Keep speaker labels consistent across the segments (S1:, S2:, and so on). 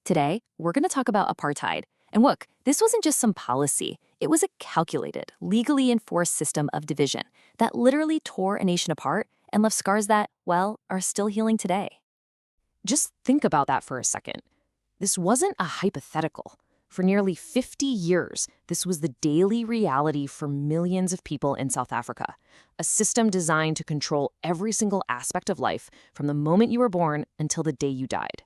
S1: Today, we're going to talk about apartheid. And look, this wasn't just some policy. It was a calculated, legally enforced system of division that literally tore a nation apart and left scars that, well, are still healing today. Just think about that for a second. This wasn't a hypothetical. For nearly 50 years, this was the daily reality for millions of people in South Africa, a system designed to control every single aspect of life from the moment you were born until the day you died.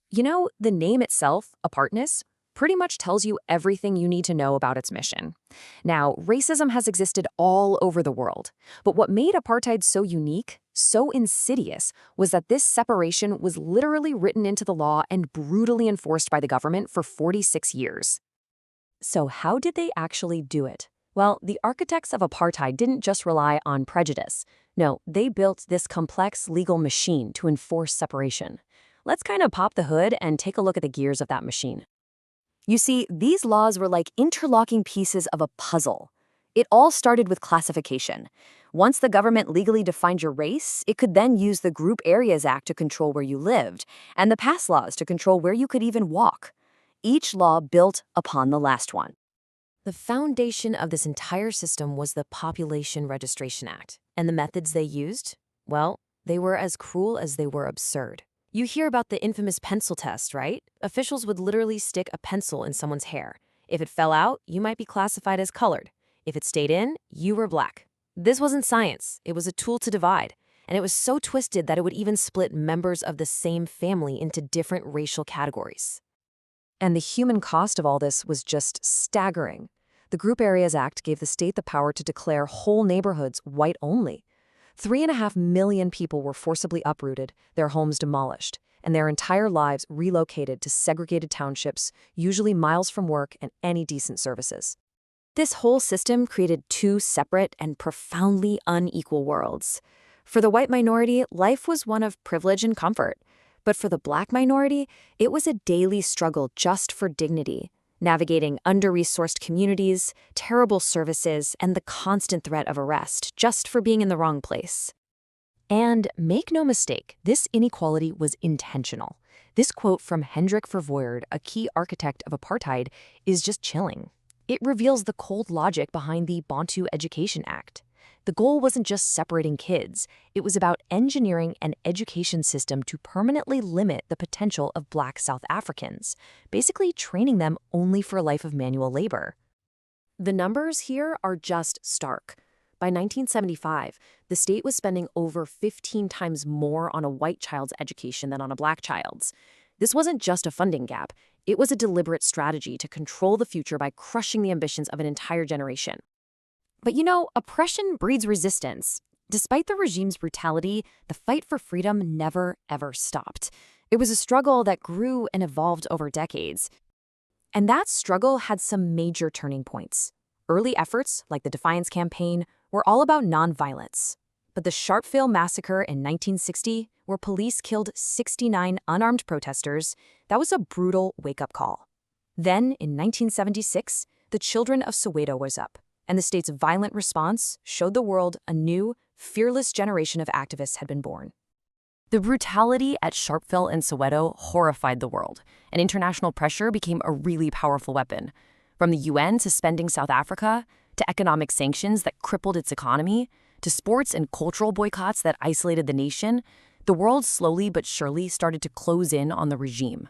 S1: You know, the name itself, apartness, pretty much tells you everything you need to know about its mission. Now, racism has existed all over the world, but what made apartheid so unique, so insidious, was that this separation was literally written into the law and brutally enforced by the government for 46 years. So how did they actually do it? Well, the architects of apartheid didn't just rely on prejudice. No, they built this complex legal machine to enforce separation. Let's kind of pop the hood and take a look at the gears of that machine. You see, these laws were like interlocking pieces of a puzzle. It all started with classification. Once the government legally defined your race, it could then use the Group Areas Act to control where you lived, and the pass laws to control where you could even walk. Each law built upon the last one. The foundation of this entire system was the Population Registration Act. And the methods they used? Well, they were as cruel as they were absurd. You hear about the infamous pencil test, right? Officials would literally stick a pencil in someone's hair. If it fell out, you might be classified as colored. If it stayed in, you were black. This wasn't science. It was a tool to divide. And it was so twisted that it would even split members of the same family into different racial categories. And the human cost of all this was just staggering. The Group Areas Act gave the state the power to declare whole neighborhoods white only. 3.5 million people were forcibly uprooted, their homes demolished, and their entire lives relocated to segregated townships, usually miles from work and any decent services. This whole system created two separate and profoundly unequal worlds. For the white minority, life was one of privilege and comfort. But for the black minority, it was a daily struggle just for dignity, navigating under-resourced communities, terrible services, and the constant threat of arrest just for being in the wrong place. And make no mistake, this inequality was intentional. This quote from Hendrik Verwoerd, a key architect of apartheid, is just chilling. It reveals the cold logic behind the Bantu Education Act. The goal wasn't just separating kids. It was about engineering an education system to permanently limit the potential of Black South Africans, basically training them only for a life of manual labor. The numbers here are just stark. By 1975, the state was spending over 15 times more on a white child's education than on a black child's. This wasn't just a funding gap. It was a deliberate strategy to control the future by crushing the ambitions of an entire generation. But you know, oppression breeds resistance. Despite the regime's brutality, the fight for freedom never, ever stopped. It was a struggle that grew and evolved over decades. And that struggle had some major turning points. Early efforts, like the Defiance Campaign, were all about nonviolence. But the Sharpeville Massacre in 1960, where police killed 69 unarmed protesters, that was a brutal wake-up call. Then, in 1976, the Children of Soweto was up. And the state's violent response showed the world a new, fearless generation of activists had been born. The brutality at Sharpeville and Soweto horrified the world, and international pressure became a really powerful weapon. From the UN suspending South Africa, to economic sanctions that crippled its economy, to sports and cultural boycotts that isolated the nation, the world slowly but surely started to close in on the regime.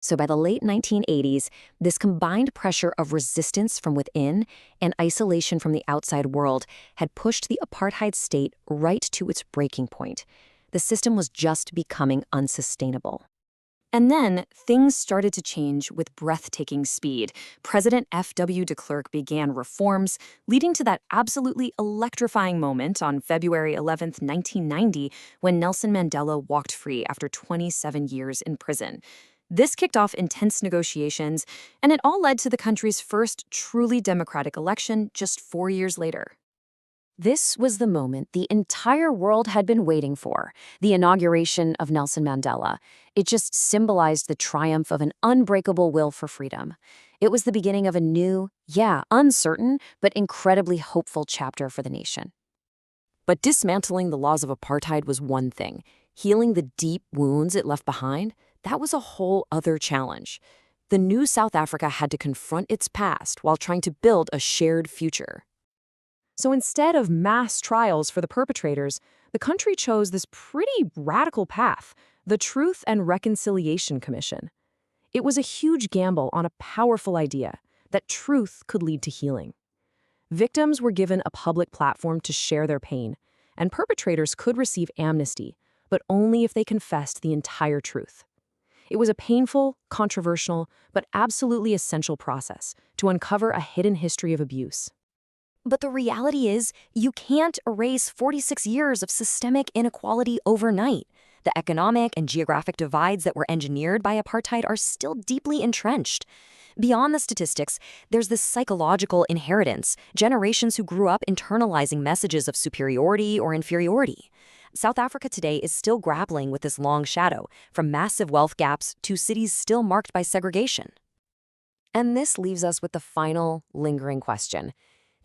S1: So by the late 1980s, this combined pressure of resistance from within and isolation from the outside world had pushed the apartheid state right to its breaking point. The system was just becoming unsustainable. And then things started to change with breathtaking speed. President F.W. de Klerk began reforms, leading to that absolutely electrifying moment on February 11, 1990, when Nelson Mandela walked free after 27 years in prison. This kicked off intense negotiations, and it all led to the country's first truly democratic election just 4 years later. This was the moment the entire world had been waiting for, the inauguration of Nelson Mandela. It just symbolized the triumph of an unbreakable will for freedom. It was the beginning of a new, uncertain, but incredibly hopeful chapter for the nation. But dismantling the laws of apartheid was one thing. Healing the deep wounds it left behind, that was a whole other challenge. The new South Africa had to confront its past while trying to build a shared future.
S2: So instead of mass trials for the perpetrators, the country chose this pretty radical path, the Truth and Reconciliation Commission. It was a huge gamble on a powerful idea that truth could lead to healing. Victims were given a public platform to share their pain, and perpetrators could receive amnesty, but only if they confessed the entire truth. It was a painful, controversial, but absolutely essential process to uncover a hidden history of abuse.
S1: But the reality is, you can't erase 46 years of systemic inequality overnight. The economic and geographic divides that were engineered by apartheid are still deeply entrenched. Beyond the statistics, there's this psychological inheritance, generations who grew up internalizing messages of superiority or inferiority. South Africa today is still grappling with this long shadow, from massive wealth gaps to cities still marked by segregation. And this leaves us with the final, lingering question.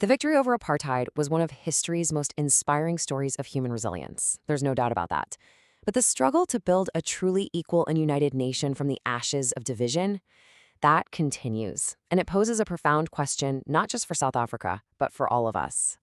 S1: The victory over apartheid was one of history's most inspiring stories of human resilience. There's no doubt about that. But the struggle to build a truly equal and united nation from the ashes of division, that continues. And it poses a profound question, not just for South Africa, but for all of us.